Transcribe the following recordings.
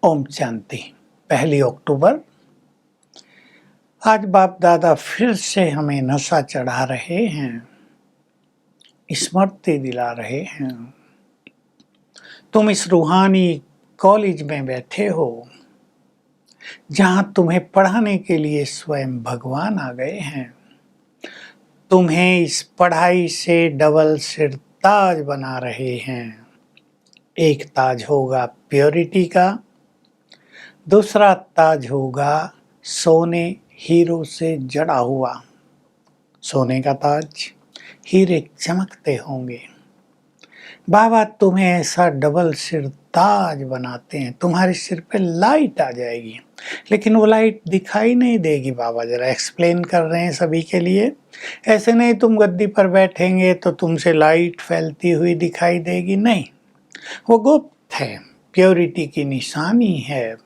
ओम शांति। 1 अक्टूबर। आज बाप दादा फिर से हमें नशा चढ़ा रहे हैं, स्मृति दिला रहे हैं। तुम इस रूहानी कॉलेज में बैठे हो जहां तुम्हें पढ़ाने के लिए स्वयं भगवान आ गए हैं। तुम्हें इस पढ़ाई से डबल सिर ताज बना रहे हैं। एक ताज होगा प्योरिटी का, दूसरा ताज होगा सोने हीरो से जड़ा हुआ। सोने का ताज, हीरे चमकते होंगे। बाबा तुम्हें ऐसा डबल सिर ताज बनाते हैं, तुम्हारे सिर पे लाइट आ जाएगी, लेकिन वो लाइट दिखाई नहीं देगी। बाबा जरा एक्सप्लेन कर रहे हैं सभी के लिए। ऐसे नहीं तुम गद्दी पर बैठेंगे तो तुमसे लाइट फैलती हुई दिखाई देगी, नहीं, वो गुप्त है, प्योरिटी की निशानी है।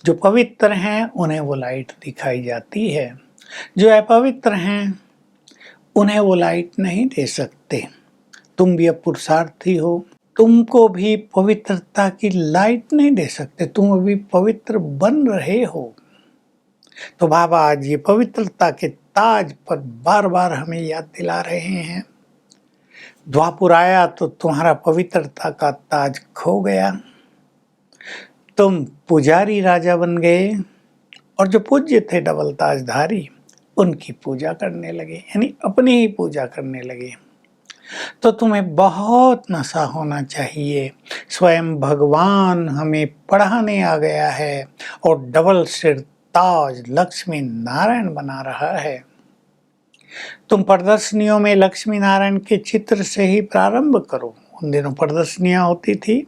जो पवित्र हैं उन्हें वो लाइट दिखाई जाती है, जो अपवित्र हैं उन्हें वो लाइट नहीं दे सकते। तुम भी अब पुरुषार्थी हो, तुमको भी पवित्रता की लाइट नहीं दे सकते, तुम अभी पवित्र बन रहे हो। तो बाबा आज ये पवित्रता के ताज पर बार बार हमें याद दिला रहे हैं। द्वापुर आया तो तुम्हारा पवित्रता का ताज खो गया, तुम पुजारी राजा बन गए और जो पूज्य थे डबल ताजधारी उनकी पूजा करने लगे, यानी अपनी ही पूजा करने लगे। तो तुम्हें बहुत नशा होना चाहिए। स्वयं भगवान हमें पढ़ाने आ गया है और डबल सिर ताज लक्ष्मी नारायण बना रहा है। तुम प्रदर्शनियों में लक्ष्मी नारायण के चित्र से ही प्रारंभ करो। उन दिनों प्रदर्शनियां होती थी,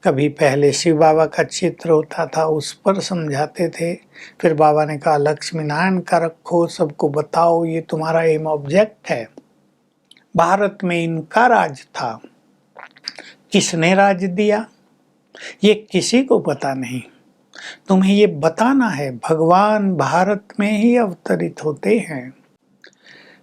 कभी पहले शिव बाबा का चित्र होता था, उस पर समझाते थे। फिर बाबा ने कहा लक्ष्मी नारायण का रखो, सबको बताओ ये तुम्हारा एम ऑब्जेक्ट है। भारत में इनका राज था। किसने राज दिया ये किसी को पता नहीं। तुम्हें ये बताना है भगवान भारत में ही अवतरित होते हैं,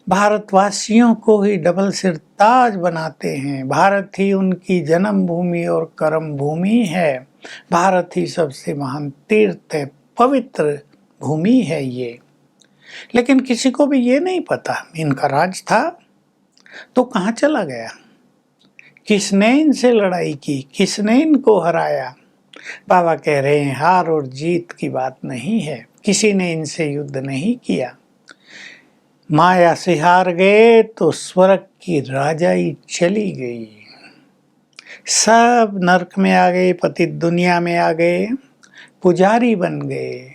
भारतवासियों को ही डबल सिर ताज बनाते हैं। भारत ही उनकी जन्म भूमि और कर्म भूमि है। भारत ही सबसे महान तीर्थ है, पवित्र भूमि है ये। लेकिन किसी को भी ये नहीं पता इनका राज था तो कहाँ चला गया, किसने इनसे लड़ाई की, किसने इनको हराया। बाबा कह रहे हैं हार और जीत की बात नहीं है, किसी ने इनसे युद्ध नहीं किया। माया से हार गए तो स्वर्ग की राजाई चली गई, सब नरक में आ गए, पतित दुनिया में आ गए, पुजारी बन गए।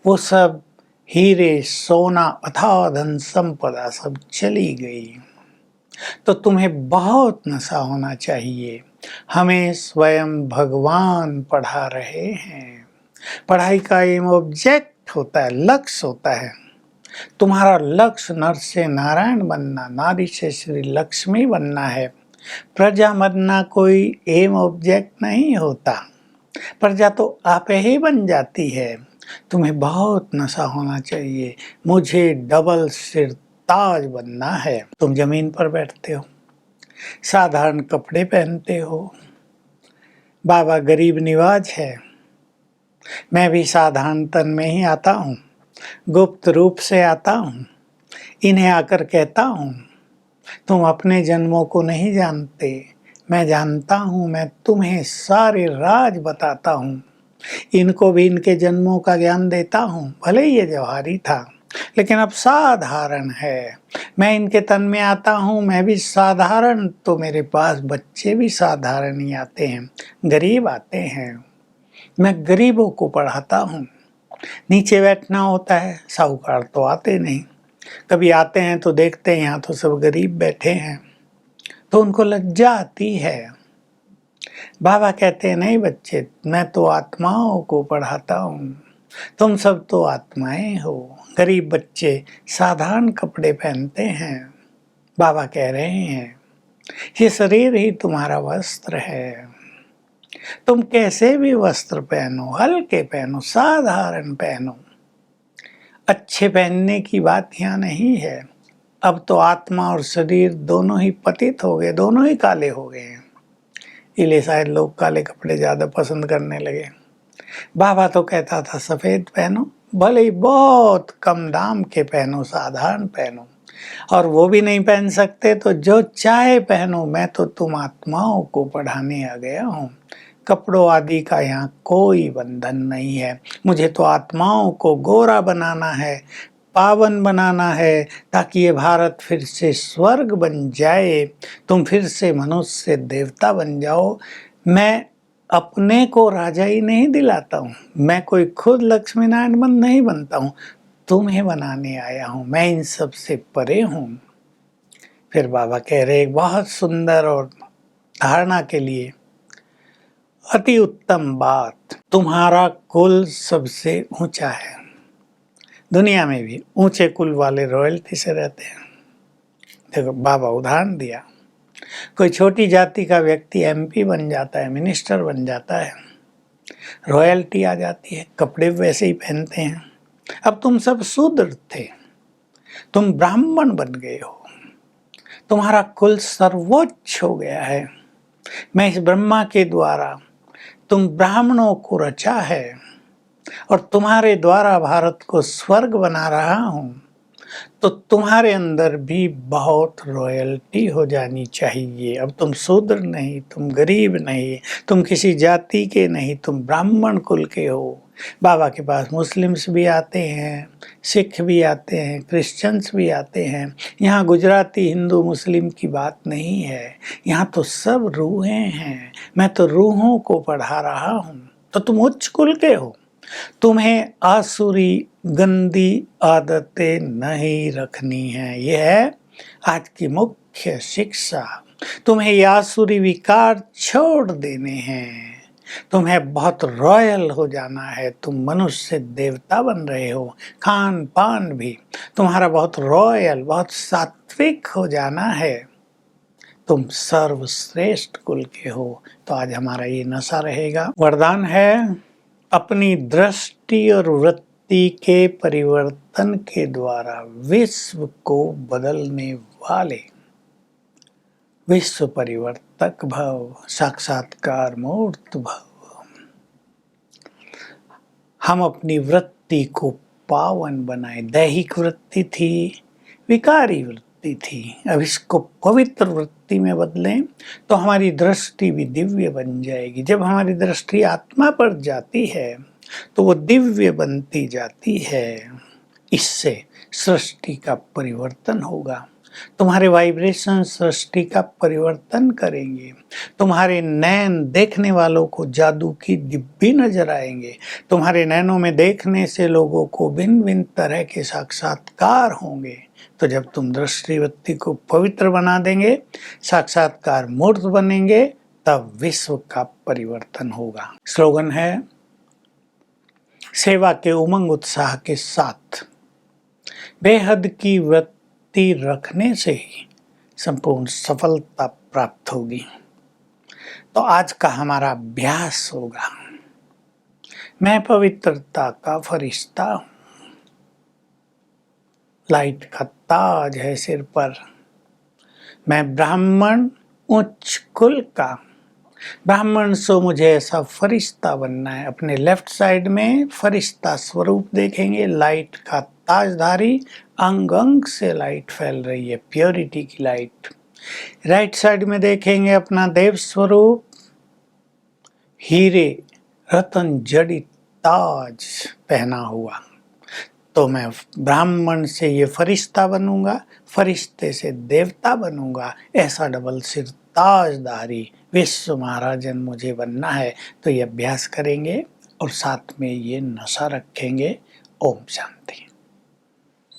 वो सब हीरे सोना अथाह धन संपदा सब चली गई। तो तुम्हें बहुत नशा होना चाहिए। हमें स्वयं भगवान पढ़ा रहे हैं। पढ़ाई का एम ऑब्जेक्ट होता है, लक्ष्य होता है। तुम्हारा लक्ष्य नर से नारायण बनना, नारी से श्री लक्ष्मी बनना है। प्रजा बनना कोई एम ऑब्जेक्ट नहीं होता, प्रजा तो आप ही बन जाती है। तुम्हें बहुत नशा होना चाहिए। मुझे डबल सिर ताज बनना है। तुम जमीन पर बैठते हो, साधारण कपड़े पहनते हो। बाबा गरीब निवाज है, मैं भी साधारण तन में ही आता हूँ, गुप्त रूप से आता हूँ। इन्हें आकर कहता हूँ तुम अपने जन्मों को नहीं जानते, मैं जानता हूँ। मैं तुम्हें सारे राज बताता हूँ, इनको भी इनके जन्मों का ज्ञान देता हूँ। भले ही ये जवाहरी था लेकिन अब साधारण है। मैं इनके तन में आता हूँ, मैं भी साधारण, तो मेरे पास बच्चे भी साधारण ही आते हैं, गरीब आते हैं। मैं गरीबों को पढ़ाता हूँ। नीचे बैठना होता है, साहूकार तो आते नहीं, कभी आते हैं तो देखते हैं यहाँ तो सब गरीब बैठे हैं, तो उनको लज्जा आती है। बाबा कहते हैं नहीं बच्चे, मैं तो आत्माओं को पढ़ाता हूँ, तुम सब तो आत्माएं हो। गरीब बच्चे साधारण कपड़े पहनते हैं। बाबा कह रहे हैं ये शरीर ही तुम्हारा वस्त्र है। तुम कैसे भी वस्त्र पहनो, हल्के पहनो, साधारण पहनो, अच्छे पहनने की बात यहाँ नहीं है। अब तो आत्मा और शरीर दोनों ही पतित हो गए, दोनों ही काले हो गए हैं, इसलिए शायद लोग काले कपड़े ज़्यादा पसंद करने लगे। बाबा तो कहता था सफेद पहनो, भले ही बहुत कम दाम के पहनो, साधारण पहनो, और वो भी नहीं पहन सकते तो जो चाहे पहनो, मैं तो तुम आत्माओं को पढ़ाने आ गया हूँ। कपड़ों आदि का यहाँ कोई बंधन नहीं है। मुझे तो आत्माओं को गोरा बनाना है, पावन बनाना है, ताकि ये भारत फिर से स्वर्ग बन जाए, तुम फिर से मनुष्य से देवता बन जाओ। मैं अपने को राजा ही नहीं दिलाता हूँ, मैं कोई खुद लक्ष्मी नारायण नहीं बनता हूँ, तुम्हें बनाने आया हूँ, मैं इन सब से परे हूँ। फिर बाबा कह रहे एक बहुत सुंदर और धारणा के लिए अति उत्तम बात, तुम्हारा कुल सबसे ऊंचा है। दुनिया में भी ऊंचे कुल वाले रॉयल्टी से रहते हैं। देखो बाबा उदाहरण दिया, कोई छोटी जाति का व्यक्ति एमपी बन जाता है, मिनिस्टर बन जाता है, रॉयल्टी आ जाती है, कपड़े वैसे ही पहनते हैं। अब तुम सब शूद्र थे, तुम ब्राह्मण बन गए हो, तुम्हारा कुल सर्वोच्च हो गया है। मैं इस ब्रह्मा के द्वारा तुम ब्राह्मणों को रचा है और तुम्हारे द्वारा भारत को स्वर्ग बना रहा हूँ, तो तुम्हारे अंदर भी बहुत रॉयल्टी हो जानी चाहिए। अब तुम शूद्र नहीं, तुम गरीब नहीं, तुम किसी जाति के नहीं, तुम ब्राह्मण कुल के हो। बाबा के पास मुस्लिम्स भी आते हैं, सिख भी आते हैं, क्रिश्चियंस भी आते हैं। यहाँ गुजराती हिंदू मुस्लिम की बात नहीं है, यहाँ तो सब रूहें हैं। मैं तो रूहों को पढ़ा रहा हूँ। तो तुम उच्च कुल के हो, तुम्हें आसुरी गंदी आदतें नहीं रखनी है। यह है आज की मुख्य शिक्षा। तुम्हें ये आसुरी विकार छोड़ देने हैं, तुम्हें बहुत रॉयल हो जाना है। तुम मनुष्य से देवता बन रहे हो, खान पान भी तुम्हारा बहुत रॉयल, बहुत सात्विक हो जाना है। तुम सर्वश्रेष्ठ कुल के हो। तो आज हमारा ये नशा रहेगा। वरदान है, अपनी दृष्टि और वृत्ति के परिवर्तन के द्वारा विश्व को बदलने वाले विश्व परिवर्तक भव, साक्षात्कार मूर्त भव। हम अपनी वृत्ति को पावन बनाए। दैहिक वृत्ति थी, विकारी वृत्ति थी, अब इसको पवित्र वृत्ति में बदलें तो हमारी दृष्टि भी दिव्य बन जाएगी। जब हमारी दृष्टि आत्मा पर जाती है तो वो दिव्य बनती जाती है। इससे सृष्टि का परिवर्तन होगा। तुम्हारे वाइब्रेशन सृष्टि का परिवर्तन करेंगे। तुम्हारे नैन देखने वालों को जादू की दिव्य नजर आएंगे। तुम्हारे नैनों में देखने से लोगों को भिन्न भिन्न तरह के साक्षात्कार होंगे। तो जब तुम दृष्टिवृत्ति को पवित्र बना देंगे, साक्षात्कार मूर्त बनेंगे, तब विश्व का परिवर्तन होगा। स्लोगन है, सेवा के उमंग उत्साह के साथ बेहद की वृत्ति रखने से ही संपूर्ण सफलता प्राप्त होगी। तो आज का हमारा अभ्यास होगा, मैं पवित्रता का फरिश्ता हूँ, लाइट का ताज है सिर पर, मैं ब्राह्मण उच्च कुल का ब्राह्मण, सो मुझे ऐसा फरिश्ता बनना है। अपने लेफ्ट साइड में फरिश्ता स्वरूप देखेंगे, लाइट का ताजधारी, अंग अंग से लाइट फैल रही है, प्योरिटी की लाइट। राइट साइड में देखेंगे अपना देव स्वरूप, हीरे रतन जड़ित ताज पहना हुआ। तो मैं ब्राह्मण से ये फरिश्ता बनूंगा, फरिश्ते से देवता बनूंगा। ऐसा डबल सिर ताजधारी विश्व महाराजन मुझे बनना है। तो ये अभ्यास करेंगे और साथ में ये नशा रखेंगे। ओम शांति।